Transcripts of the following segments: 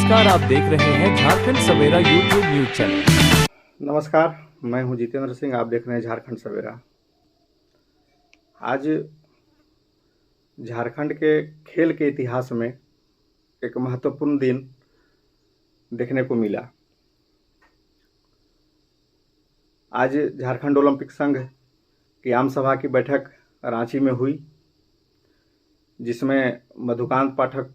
नमस्कार, आप देख रहे हैं झारखंड सवेरा यूट्यूब न्यूज चैनल। नमस्कार, मैं हूं जितेंद्र सिंह। आप देख रहे हैं झारखंड सवेरा। आज झारखंड के खेल के इतिहास में एक महत्वपूर्ण दिन देखने को मिला। आज झारखंड ओलंपिक संघ की आम सभा की बैठक रांची में हुई, जिसमें मधुकांत पाठक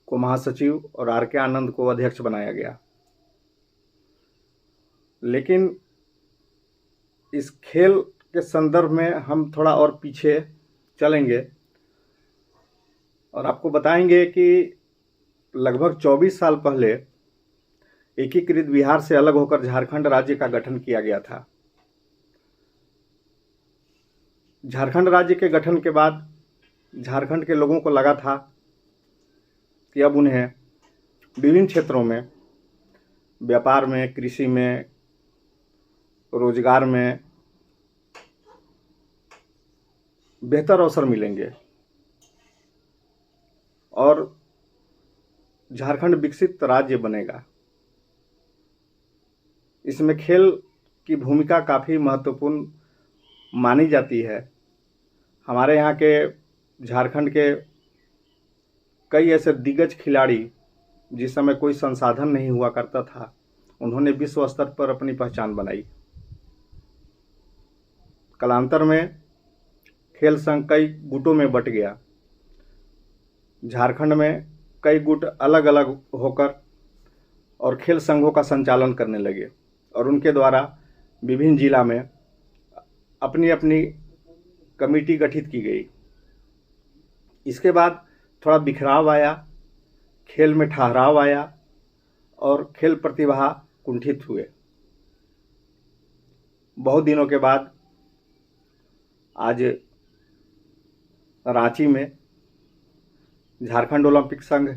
को महासचिव और आर.के. आनंद को अध्यक्ष बनाया गया। लेकिन इस खेल के संदर्भ में हम थोड़ा और पीछे चलेंगे और आपको बताएंगे कि लगभग 24 साल पहले एकीकृत बिहार से अलग होकर झारखंड राज्य का गठन किया गया था। झारखंड राज्य के गठन के बाद झारखंड के लोगों को लगा था कि अब उन्हें विभिन्न क्षेत्रों में, व्यापार में, कृषि में, रोजगार में बेहतर अवसर मिलेंगे और झारखंड विकसित राज्य बनेगा। इसमें खेल की भूमिका काफ़ी महत्वपूर्ण मानी जाती है। हमारे यहाँ के झारखंड के कई ऐसे दिग्गज खिलाड़ी, जिस समय कोई संसाधन नहीं हुआ करता था, उन्होंने विश्व स्तर पर अपनी पहचान बनाई। कालांतर में खेल संघ कई गुटों में बंट गया। झारखंड में कई गुट अलग अलग होकर और खेल संघों का संचालन करने लगे और उनके द्वारा विभिन्न जिला में अपनी अपनी कमेटी गठित की गई। इसके बाद थोड़ा बिखराव आया, खेल में ठहराव आया और खेल प्रतिभा कुंठित हुए। बहुत दिनों के बाद आज रांची में झारखंड ओलंपिक संघ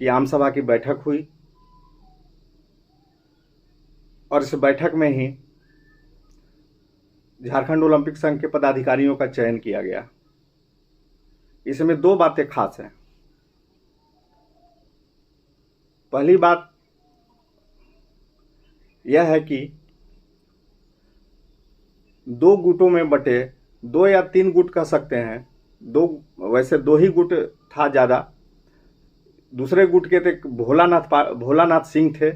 की आम सभा की बैठक हुई और इस बैठक में ही झारखंड ओलंपिक संघ के पदाधिकारियों का चयन किया गया। इसमें दो बातें खास हैं। पहली बात यह है कि दो गुटों में बटे, दो या तीन गुट कह सकते हैं, वैसे दो ही गुट था ज़्यादा। दूसरे गुट के थे भोलानाथ सिंह थे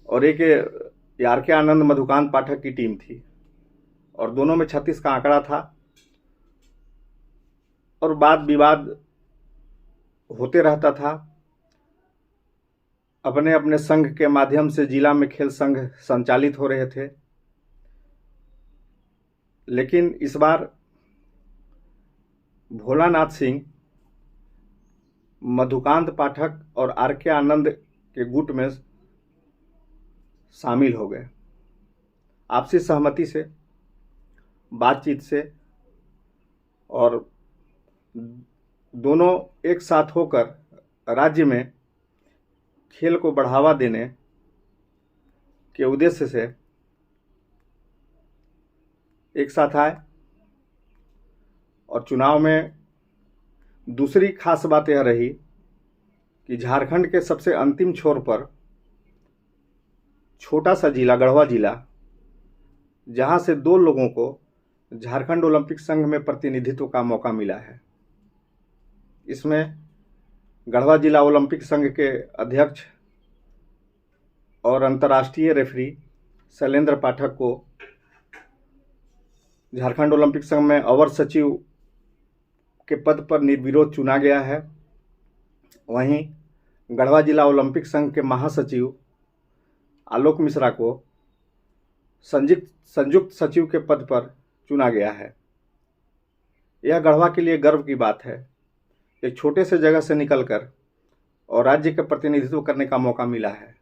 और एक आर.के. आनंद मधुकांत पाठक की टीम थी और दोनों में 36 का आंकड़ा था और वाद विवाद होते रहता था। अपने अपने संघ के माध्यम से जिला में खेल संघ संचालित हो रहे थे। लेकिन इस बार भोलानाथ सिंह मधुकांत पाठक और आर.के. आनंद के गुट में शामिल हो गए। आपसी सहमति से, बातचीत से और दोनों एक साथ होकर राज्य में खेल को बढ़ावा देने के उद्देश्य से एक साथ आए। और चुनाव में दूसरी खास बात यह रही कि झारखंड के सबसे अंतिम छोर पर छोटा सा जिला, गढ़वा जिला, जहां से दो लोगों को झारखंड ओलंपिक संघ में प्रतिनिधित्व का मौका मिला है। इसमें गढ़वा जिला ओलंपिक संघ के अध्यक्ष और अंतर्राष्ट्रीय रेफरी शैलेंद्र पाठक को झारखंड ओलंपिक संघ में अवर सचिव के पद पर निर्विरोध चुना गया है। वहीं गढ़वा जिला ओलंपिक संघ के महासचिव आलोक मिश्रा को संयुक्त सचिव के पद पर चुना गया है। यह गढ़वा के लिए गर्व की बात है। एक छोटे से जगह से निकलकर और राज्य का प्रतिनिधित्व करने का मौका मिला है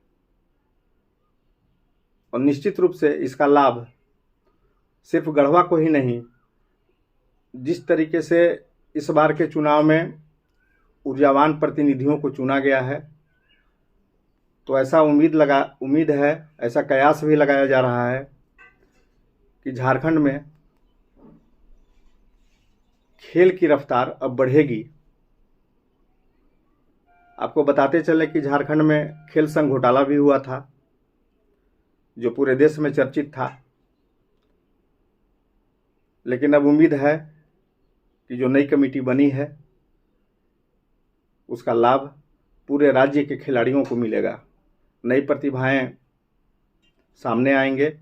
और निश्चित रूप से इसका लाभ सिर्फ गढ़वा को ही नहीं, जिस तरीके से इस बार के चुनाव में ऊर्जावान प्रतिनिधियों को चुना गया है, तो ऐसा उम्मीद है, ऐसा कयास भी लगाया जा रहा है कि झारखंड में खेल की रफ्तार अब बढ़ेगी आपको बताते चले कि झारखंड में खेल संघ घोटाला भी हुआ था, जो पूरे देश में चर्चित था। लेकिन अब उम्मीद है कि जो नई कमेटी बनी है उसका लाभ पूरे राज्य के खिलाड़ियों को मिलेगा। नई प्रतिभाएं सामने आएंगे,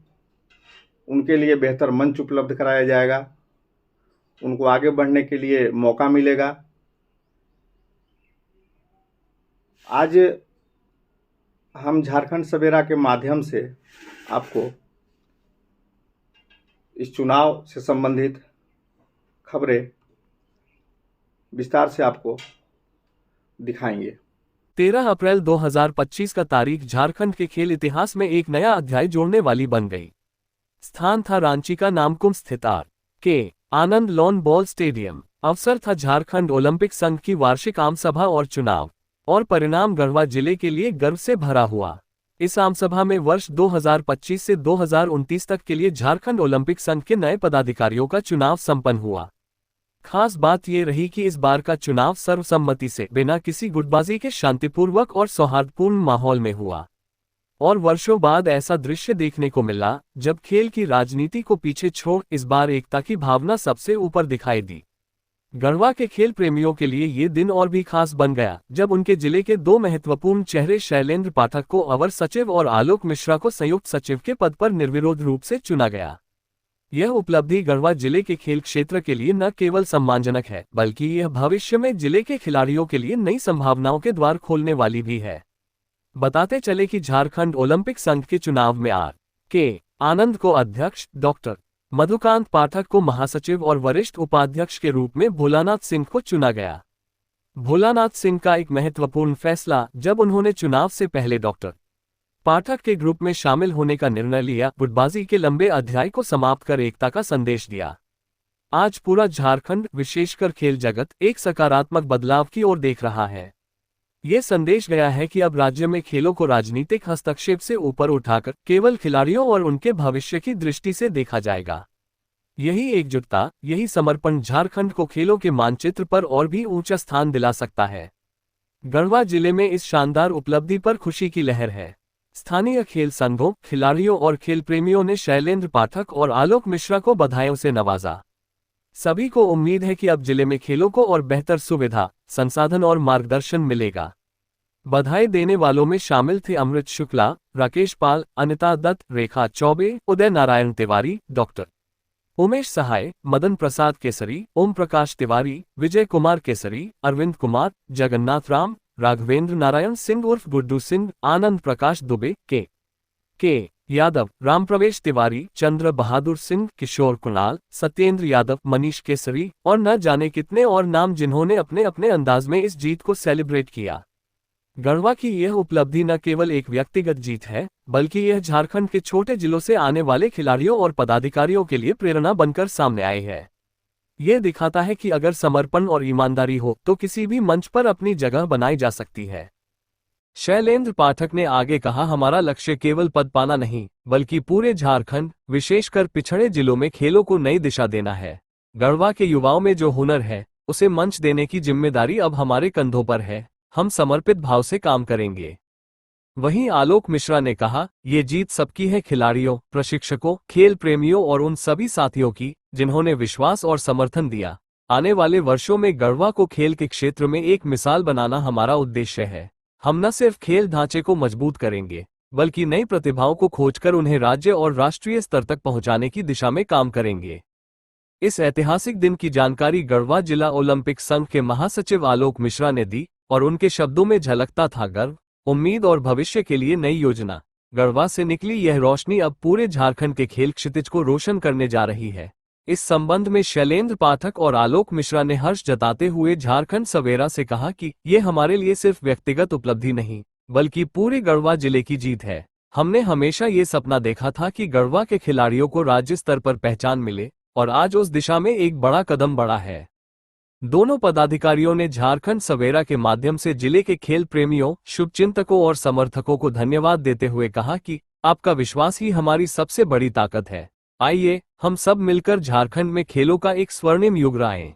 उनके लिए बेहतर मंच उपलब्ध कराया जाएगा, उनको आगे बढ़ने के लिए मौका मिलेगा। आज हम झारखंड सवेरा के माध्यम से आपको इस चुनाव से संबंधित खबरें विस्तार से आपको दिखाएंगे। 13 अप्रैल 2025 का तारीख झारखंड के खेल इतिहास में एक नया अध्याय जोड़ने वाली बन गई। स्थान था रांची का नामकुम स्थित के आनंद लॉन बॉल स्टेडियम। अवसर था झारखंड ओलंपिक संघ की वार्षिक आम सभा और चुनाव, और परिणाम गढ़वा जिले के लिए गर्व से भरा हुआ। इस आम सभा में वर्ष 2025 से 2029 तक के लिए झारखंड ओलंपिक संघ के नए पदाधिकारियों का चुनाव संपन्न हुआ। खास बात यह रही कि इस बार का चुनाव सर्वसम्मति से, बिना किसी गुटबाजी के, शांतिपूर्वक और सौहार्दपूर्ण माहौल में हुआ। और वर्षों बाद ऐसा दृश्य देखने को मिला जब खेल की राजनीति को पीछे छोड़ इस बार एकता की भावना सबसे ऊपर दिखाई दी। गढ़वा के खेल प्रेमियों के लिए ये दिन और भी खास बन गया जब उनके जिले के दो महत्वपूर्ण चेहरे शैलेंद्र पाठक को अवर सचिव और आलोक मिश्रा को संयुक्त सचिव के पद पर निर्विरोध रूप से चुना गया। यह उपलब्धि गढ़वा जिले के खेल क्षेत्र के लिए न केवल सम्मानजनक है, बल्कि यह भविष्य में जिले के खिलाड़ियों के लिए नई संभावनाओं के द्वार खोलने वाली भी है। बताते चले कि झारखंड ओलंपिक संघ के चुनाव में के आनंद को अध्यक्ष, डॉक्टर मधुकांत पाठक को महासचिव और वरिष्ठ उपाध्यक्ष के रूप में भोलानाथ सिंह को चुना गया। भोलानाथ सिंह का एक महत्वपूर्ण फैसला जब उन्होंने चुनाव से पहले डॉक्टर पाठक के ग्रुप में शामिल होने का निर्णय लिया, गुटबाजी के लंबे अध्याय को समाप्त कर एकता का संदेश दिया। आज पूरा झारखंड, विशेषकर खेल जगत, एक सकारात्मक बदलाव की ओर देख रहा है। ये संदेश गया है कि अब राज्य में खेलों को राजनीतिक हस्तक्षेप से ऊपर उठाकर केवल खिलाड़ियों और उनके भविष्य की दृष्टि से देखा जाएगा। यही एकजुटता, यही समर्पण झारखंड को खेलों के मानचित्र पर और भी ऊंचा स्थान दिला सकता है। गढ़वा जिले में इस शानदार उपलब्धि पर खुशी की लहर है। स्थानीय खेल संघों, खिलाड़ियों और खेल प्रेमियों ने शैलेंद्र पाठक और आलोक मिश्रा को बधाइयों से नवाजा। सभी को उम्मीद है कि अब जिले में खेलों को और बेहतर सुविधा, संसाधन और मार्गदर्शन मिलेगा। बधाई देने वालों में शामिल थे अमृत शुक्ला, राकेश पाल, अनिता दत्त, रेखा चौबे, उदय नारायण तिवारी, डॉक्टर उमेश सहाय, मदन प्रसाद केसरी, ओम प्रकाश तिवारी, विजय कुमार केसरी, अरविंद कुमार, जगन्नाथ राम, राघवेंद्र नारायण सिंह उर्फ गुड्डू सिंह, आनंद प्रकाश दुबे, के यादव, रामप्रवेश तिवारी, चंद्र बहादुर सिंह, किशोर कुणाल, सत्येंद्र यादव, मनीष केसरी और न जाने कितने और नाम, जिन्होंने अपने अपने अंदाज में इस जीत को सेलिब्रेट किया। गढ़वा की यह उपलब्धि न केवल एक व्यक्तिगत जीत है, बल्कि यह झारखंड के छोटे जिलों से आने वाले खिलाड़ियों और पदाधिकारियों के लिए प्रेरणा बनकर सामने आई है। यह दिखाता है कि अगर समर्पण और ईमानदारी हो तो किसी भी मंच पर अपनी जगह बनाई जा सकती है। शैलेंद्र पाठक ने आगे कहा, हमारा लक्ष्य केवल पद पाना नहीं, बल्कि पूरे झारखंड, विशेषकर पिछड़े जिलों में खेलों को नई दिशा देना है। गढ़वा के युवाओं में जो हुनर है उसे मंच देने की जिम्मेदारी अब हमारे कंधों पर है। हम समर्पित भाव से काम करेंगे। वहीं आलोक मिश्रा ने कहा, ये जीत सबकी है, खिलाड़ियों, प्रशिक्षकों, खेल प्रेमियों और उन सभी साथियों की जिन्होंने विश्वास और समर्थन दिया। आने वाले वर्षों में गढ़वा को खेल के क्षेत्र में एक मिसाल बनाना हमारा उद्देश्य है। हम न सिर्फ खेल ढांचे को मजबूत करेंगे, बल्कि नई प्रतिभाओं को खोजकर उन्हें राज्य और राष्ट्रीय स्तर तक पहुंचाने की दिशा में काम करेंगे। इस ऐतिहासिक दिन की जानकारी गढ़वा जिला ओलंपिक संघ के महासचिव आलोक मिश्रा ने दी और उनके शब्दों में झलकता था गर्व, उम्मीद और भविष्य के लिए नई योजना। गढ़वा से निकली यह रोशनी अब पूरे झारखंड के खेल क्षितिज को रोशन करने जा रही है। इस संबंध में शैलेंद्र पाठक और आलोक मिश्रा ने हर्ष जताते हुए झारखंड सवेरा से कहा कि ये हमारे लिए सिर्फ व्यक्तिगत उपलब्धि नहीं, बल्कि पूरे गढ़वा जिले की जीत है। हमने हमेशा ये सपना देखा था कि गढ़वा के खिलाड़ियों को राज्य स्तर पर पहचान मिले और आज उस दिशा में एक बड़ा कदम बढ़ा है। दोनों पदाधिकारियों ने झारखंड सवेरा के माध्यम से जिले के खेल प्रेमियों, शुभचिंतकों और समर्थकों को धन्यवाद देते हुए कहा कि आपका विश्वास ही हमारी सबसे बड़ी ताकत है। आइए हम सब मिलकर झारखंड में खेलों का एक स्वर्णिम युग लाएं।